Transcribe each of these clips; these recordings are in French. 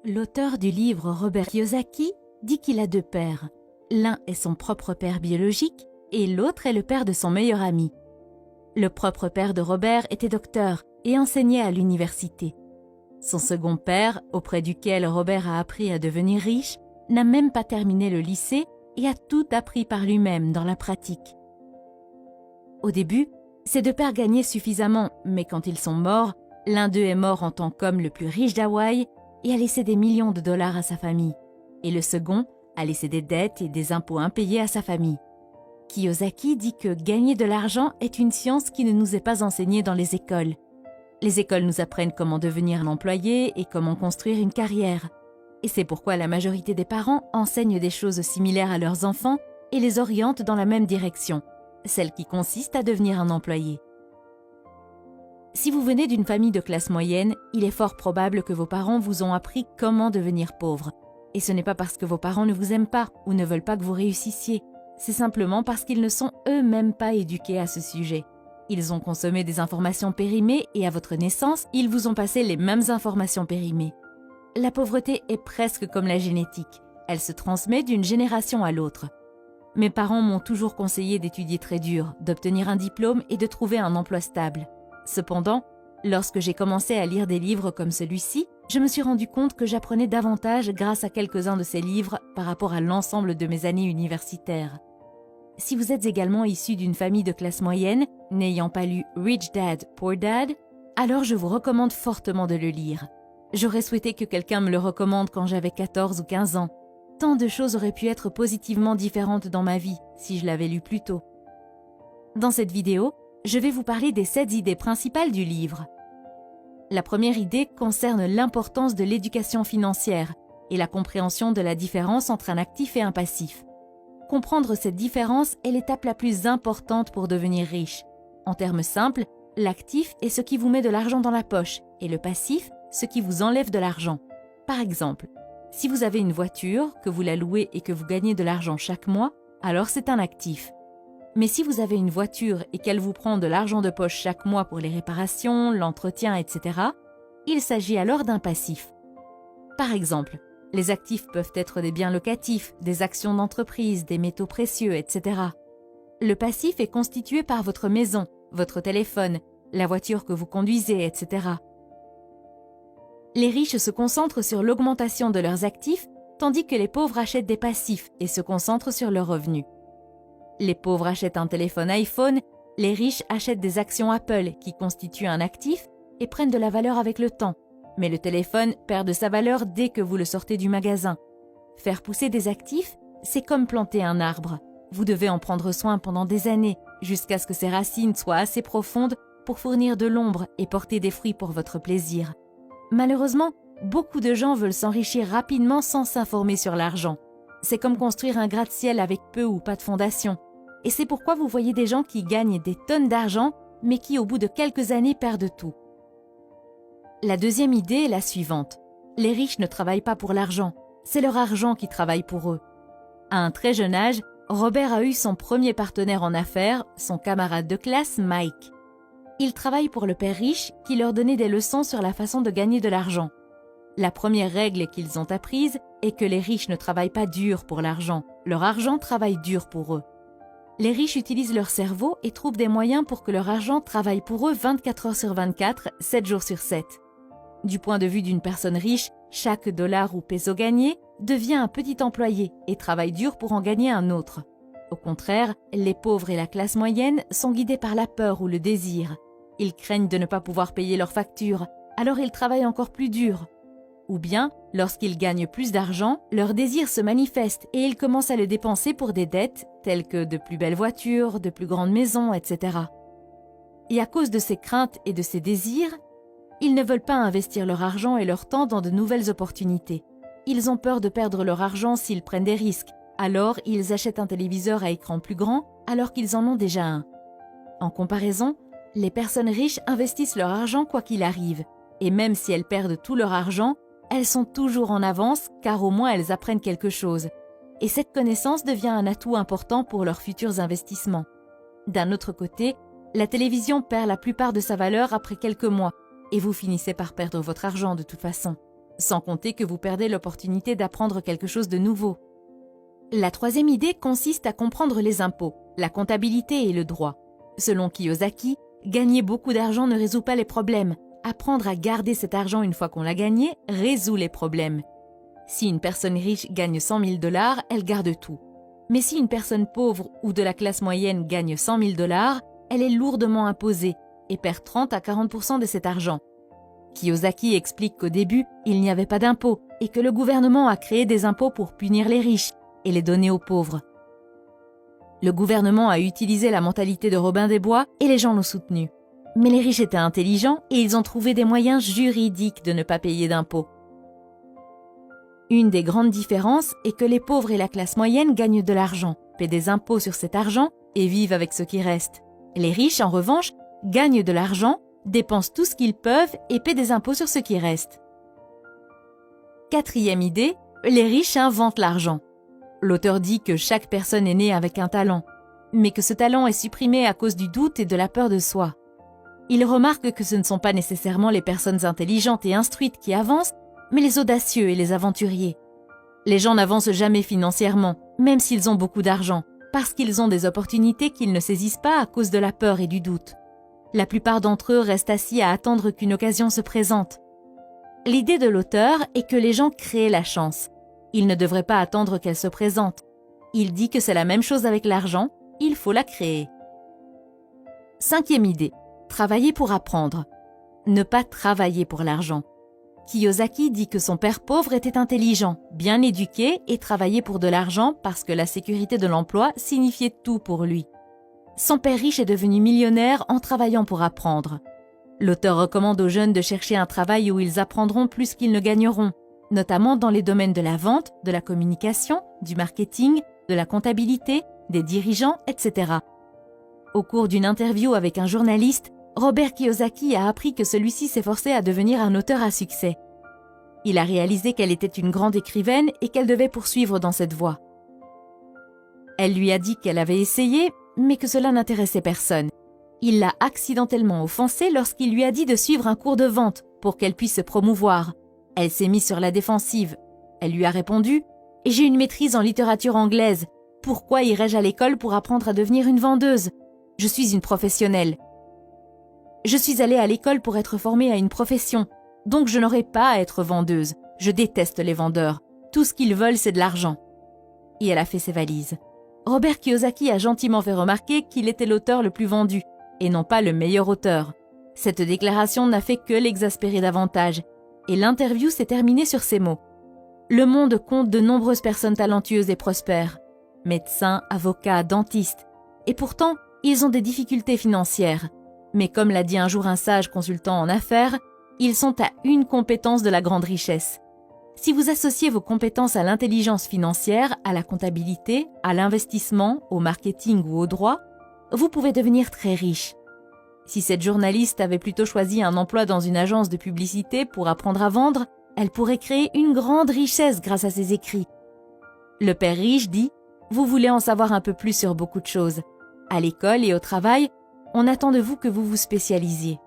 L'auteur du livre Robert Kiyosaki dit qu'il a deux pères. L'un est son propre père biologique et l'autre est le père de son meilleur ami. Le propre père de Robert était docteur et enseignait à l'université. Son second père, auprès duquel Robert a appris à devenir riche, n'a même pas terminé le lycée et a tout appris par lui-même dans la pratique. Au début, ces deux pères gagnaient suffisamment, mais quand ils sont morts, l'un d'eux est mort en tant qu'homme le plus riche d'Hawaï et a laissé des millions de dollars à sa famille, et le second a laissé des dettes et des impôts impayés à sa famille. Kiyosaki dit que gagner de l'argent est une science qui ne nous est pas enseignée dans les écoles. Les écoles nous apprennent comment devenir un employé et comment construire une carrière. Et c'est pourquoi la majorité des parents enseignent des choses similaires à leurs enfants et les orientent dans la même direction, celle qui consiste à devenir un employé. Si vous venez d'une famille de classe moyenne, il est fort probable que vos parents vous ont appris comment devenir pauvre. Et ce n'est pas parce que vos parents ne vous aiment pas ou ne veulent pas que vous réussissiez. C'est simplement parce qu'ils ne sont eux-mêmes pas éduqués à ce sujet. Ils ont consommé des informations périmées et à votre naissance, ils vous ont passé les mêmes informations périmées. La pauvreté est presque comme la génétique. Elle se transmet d'une génération à l'autre. Mes parents m'ont toujours conseillé d'étudier très dur, d'obtenir un diplôme et de trouver un emploi stable. Cependant, lorsque j'ai commencé à lire des livres comme celui-ci, je me suis rendu compte que j'apprenais davantage grâce à quelques-uns de ces livres par rapport à l'ensemble de mes années universitaires. Si vous êtes également issu d'une famille de classe moyenne, n'ayant pas lu Rich Dad, Poor Dad, alors je vous recommande fortement de le lire. J'aurais souhaité que quelqu'un me le recommande quand j'avais 14 ou 15 ans. Tant de choses auraient pu être positivement différentes dans ma vie si je l'avais lu plus tôt. Dans cette vidéo, je vais vous parler des 7 idées principales du livre. La première idée concerne l'importance de l'éducation financière et la compréhension de la différence entre un actif et un passif. Comprendre cette différence est l'étape la plus importante pour devenir riche. En termes simples, l'actif est ce qui vous met de l'argent dans la poche et le passif, ce qui vous enlève de l'argent. Par exemple, si vous avez une voiture, que vous la louez et que vous gagnez de l'argent chaque mois, alors c'est un actif. Mais si vous avez une voiture et qu'elle vous prend de l'argent de poche chaque mois pour les réparations, l'entretien, etc., il s'agit alors d'un passif. Par exemple, les actifs peuvent être des biens locatifs, des actions d'entreprise, des métaux précieux, etc. Le passif est constitué par votre maison, votre téléphone, la voiture que vous conduisez, etc. Les riches se concentrent sur l'augmentation de leurs actifs, tandis que les pauvres achètent des passifs et se concentrent sur leurs revenus. Les pauvres achètent un téléphone iPhone, les riches achètent des actions Apple qui constituent un actif et prennent de la valeur avec le temps. Mais le téléphone perd de sa valeur dès que vous le sortez du magasin. Faire pousser des actifs, c'est comme planter un arbre. Vous devez en prendre soin pendant des années, jusqu'à ce que ses racines soient assez profondes pour fournir de l'ombre et porter des fruits pour votre plaisir. Malheureusement, beaucoup de gens veulent s'enrichir rapidement sans s'informer sur l'argent. C'est comme construire un gratte-ciel avec peu ou pas de fondation. Et c'est pourquoi vous voyez des gens qui gagnent des tonnes d'argent, mais qui au bout de quelques années perdent tout. La deuxième idée est la suivante. Les riches ne travaillent pas pour l'argent, c'est leur argent qui travaille pour eux. À un très jeune âge, Robert a eu son premier partenaire en affaires, son camarade de classe Mike. Ils travaillent pour le père riche qui leur donnait des leçons sur la façon de gagner de l'argent. La première règle qu'ils ont apprise est que les riches ne travaillent pas dur pour l'argent, leur argent travaille dur pour eux. Les riches utilisent leur cerveau et trouvent des moyens pour que leur argent travaille pour eux 24 heures sur 24, 7 jours sur 7. Du point de vue d'une personne riche, chaque dollar ou peso gagné devient un petit employé et travaille dur pour en gagner un autre. Au contraire, les pauvres et la classe moyenne sont guidés par la peur ou le désir. Ils craignent de ne pas pouvoir payer leurs factures, alors ils travaillent encore plus dur. Ou bien, lorsqu'ils gagnent plus d'argent, leur désir se manifeste et ils commencent à le dépenser pour des dettes, telles que de plus belles voitures, de plus grandes maisons, etc. Et à cause de ces craintes et de ces désirs, ils ne veulent pas investir leur argent et leur temps dans de nouvelles opportunités. Ils ont peur de perdre leur argent s'ils prennent des risques, alors ils achètent un téléviseur à écran plus grand alors qu'ils en ont déjà un. En comparaison, les personnes riches investissent leur argent quoi qu'il arrive, et même si elles perdent tout leur argent, elles sont toujours en avance car au moins elles apprennent quelque chose. Et cette connaissance devient un atout important pour leurs futurs investissements. D'un autre côté, la télévision perd la plupart de sa valeur après quelques mois, et vous finissez par perdre votre argent de toute façon. sans compter que vous perdez l'opportunité d'apprendre quelque chose de nouveau. La troisième idée consiste à comprendre les impôts, la comptabilité et le droit. Selon Kiyosaki, gagner beaucoup d'argent ne résout pas les problèmes. Apprendre à garder cet argent une fois qu'on l'a gagné résout les problèmes. Si une personne riche gagne 100 000 $, elle garde tout. Mais si une personne pauvre ou de la classe moyenne gagne 100 000 $, elle est lourdement imposée et perd 30 à 40% de cet argent. Kiyosaki explique qu'au début, il n'y avait pas d'impôts et que le gouvernement a créé des impôts pour punir les riches et les donner aux pauvres. Le gouvernement a utilisé la mentalité de Robin des Bois et les gens l'ont soutenu. Mais les riches étaient intelligents et ils ont trouvé des moyens juridiques de ne pas payer d'impôts. Une des grandes différences est que les pauvres et la classe moyenne gagnent de l'argent, paient des impôts sur cet argent et vivent avec ce qui reste. Les riches, en revanche, gagnent de l'argent, dépensent tout ce qu'ils peuvent et paient des impôts sur ce qui reste. Quatrième idée, les riches inventent l'argent. L'auteur dit que chaque personne est née avec un talent, mais que ce talent est supprimé à cause du doute et de la peur de soi. Il remarque que ce ne sont pas nécessairement les personnes intelligentes et instruites qui avancent, mais les audacieux et les aventuriers. Les gens n'avancent jamais financièrement, même s'ils ont beaucoup d'argent, parce qu'ils ont des opportunités qu'ils ne saisissent pas à cause de la peur et du doute. La plupart d'entre eux restent assis à attendre qu'une occasion se présente. L'idée de l'auteur est que les gens créent la chance. Ils ne devraient pas attendre qu'elle se présente. Il dit que c'est la même chose avec l'argent, il faut la créer. Cinquième idée, travailler pour apprendre. Ne pas travailler pour l'argent. Kiyosaki dit que son père pauvre était intelligent, bien éduqué et travaillait pour de l'argent parce que la sécurité de l'emploi signifiait tout pour lui. Son père riche est devenu millionnaire en travaillant pour apprendre. L'auteur recommande aux jeunes de chercher un travail où ils apprendront plus qu'ils ne gagneront, notamment dans les domaines de la vente, de la communication, du marketing, de la comptabilité, des dirigeants, etc. Au cours d'une interview avec un journaliste, Robert Kiyosaki a appris que celui-ci s'efforçait à devenir un auteur à succès. Il a réalisé qu'elle était une grande écrivaine et qu'elle devait poursuivre dans cette voie. Elle lui a dit qu'elle avait essayé, mais que cela n'intéressait personne. Il l'a accidentellement offensée lorsqu'il lui a dit de suivre un cours de vente pour qu'elle puisse se promouvoir. Elle s'est mise sur la défensive. Elle lui a répondu « J'ai une maîtrise en littérature anglaise. Pourquoi irais-je à l'école pour apprendre à devenir une vendeuse ? Je suis une professionnelle. Je suis allée à l'école pour être formée à une profession, donc je n'aurai pas à être vendeuse. Je déteste les vendeurs. Tout ce qu'ils veulent, c'est de l'argent. » Et elle a fait ses valises. Robert Kiyosaki a gentiment fait remarquer qu'il était l'auteur le plus vendu, et non pas le meilleur auteur. Cette déclaration n'a fait que l'exaspérer davantage, et l'interview s'est terminée sur ces mots. Le monde compte de nombreuses personnes talentueuses et prospères, médecins, avocats, dentistes, et pourtant, ils ont des difficultés financières. Mais comme l'a dit un jour un sage consultant en affaires, ils sont à une compétence de la grande richesse. Si vous associez vos compétences à l'intelligence financière, à la comptabilité, à l'investissement, au marketing ou au droit, vous pouvez devenir très riche. Si cette journaliste avait plutôt choisi un emploi dans une agence de publicité pour apprendre à vendre, elle pourrait créer une grande richesse grâce à ses écrits. Le père riche dit « Vous voulez en savoir un peu plus sur beaucoup de choses. À l'école et au travail, on attend de vous que vous vous spécialisiez.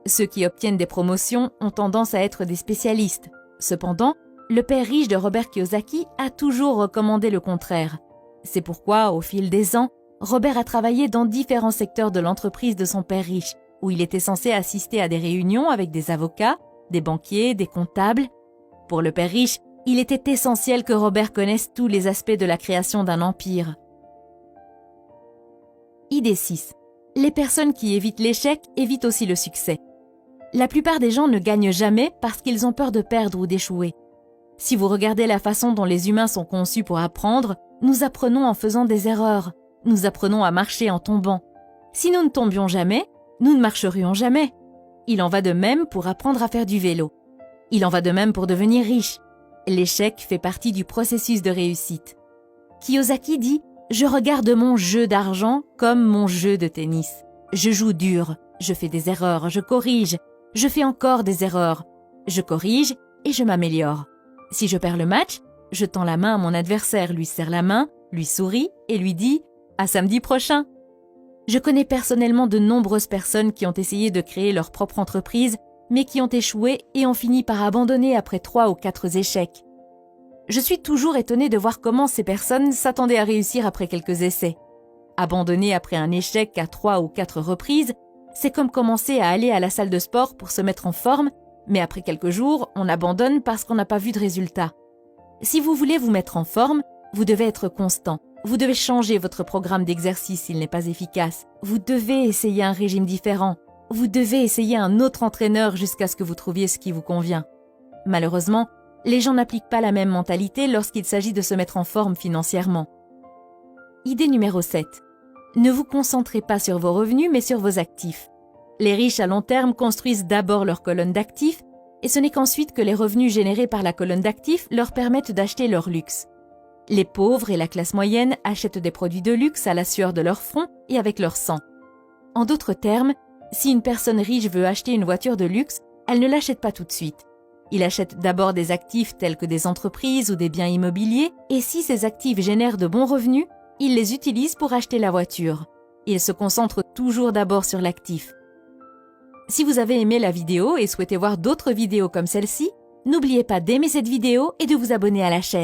Ceux qui obtiennent des promotions ont tendance à être des spécialistes. Cependant, le père riche de Robert Kiyosaki a toujours recommandé le contraire. C'est pourquoi, au fil des ans, Robert a travaillé dans différents secteurs de l'entreprise de son père riche, où il était censé assister à des réunions avec des avocats, des banquiers, des comptables. Pour le père riche, il était essentiel que Robert connaisse tous les aspects de la création d'un empire. Idée 6. Les personnes qui évitent l'échec évitent aussi le succès. La plupart des gens ne gagnent jamais parce qu'ils ont peur de perdre ou d'échouer. Si vous regardez la façon dont les humains sont conçus pour apprendre, nous apprenons en faisant des erreurs. Nous apprenons à marcher en tombant. Si nous ne tombions jamais, nous ne marcherions jamais. Il en va de même pour apprendre à faire du vélo. Il en va de même pour devenir riche. L'échec fait partie du processus de réussite. Kiyosaki dit « Je regarde mon jeu d'argent comme mon jeu de tennis. Je joue dur, je fais des erreurs, je corrige, je fais encore des erreurs. Je corrige et je m'améliore. Si je perds le match, je tends la main à mon adversaire, lui serre la main, lui souris et lui dis « À samedi prochain ». Je connais personnellement de nombreuses personnes qui ont essayé de créer leur propre entreprise mais qui ont échoué et ont fini par abandonner après 3 ou 4 échecs. Je suis toujours étonnée de voir comment ces personnes s'attendaient à réussir après quelques essais. Abandonner après un échec à 3 ou 4 reprises, c'est comme commencer à aller à la salle de sport pour se mettre en forme, mais après quelques jours, on abandonne parce qu'on n'a pas vu de résultat. Si vous voulez vous mettre en forme, vous devez être constant. Vous devez changer votre programme d'exercice s'il n'est pas efficace. Vous devez essayer un régime différent. Vous devez essayer un autre entraîneur jusqu'à ce que vous trouviez ce qui vous convient. Malheureusement, les gens n'appliquent pas la même mentalité lorsqu'il s'agit de se mettre en forme financièrement. Idée numéro 7. Ne vous concentrez pas sur vos revenus, mais sur vos actifs. Les riches à long terme construisent d'abord leur colonne d'actifs, et ce n'est qu'ensuite que les revenus générés par la colonne d'actifs leur permettent d'acheter leur luxe. Les pauvres et la classe moyenne achètent des produits de luxe à la sueur de leur front et avec leur sang. En d'autres termes, si une personne riche veut acheter une voiture de luxe, elle ne l'achète pas tout de suite. Il achète d'abord des actifs tels que des entreprises ou des biens immobiliers, et si ces actifs génèrent de bons revenus, il les utilise pour acheter la voiture. Il se concentre toujours d'abord sur l'actif. Si vous avez aimé la vidéo et souhaitez voir d'autres vidéos comme celle-ci, n'oubliez pas d'aimer cette vidéo et de vous abonner à la chaîne.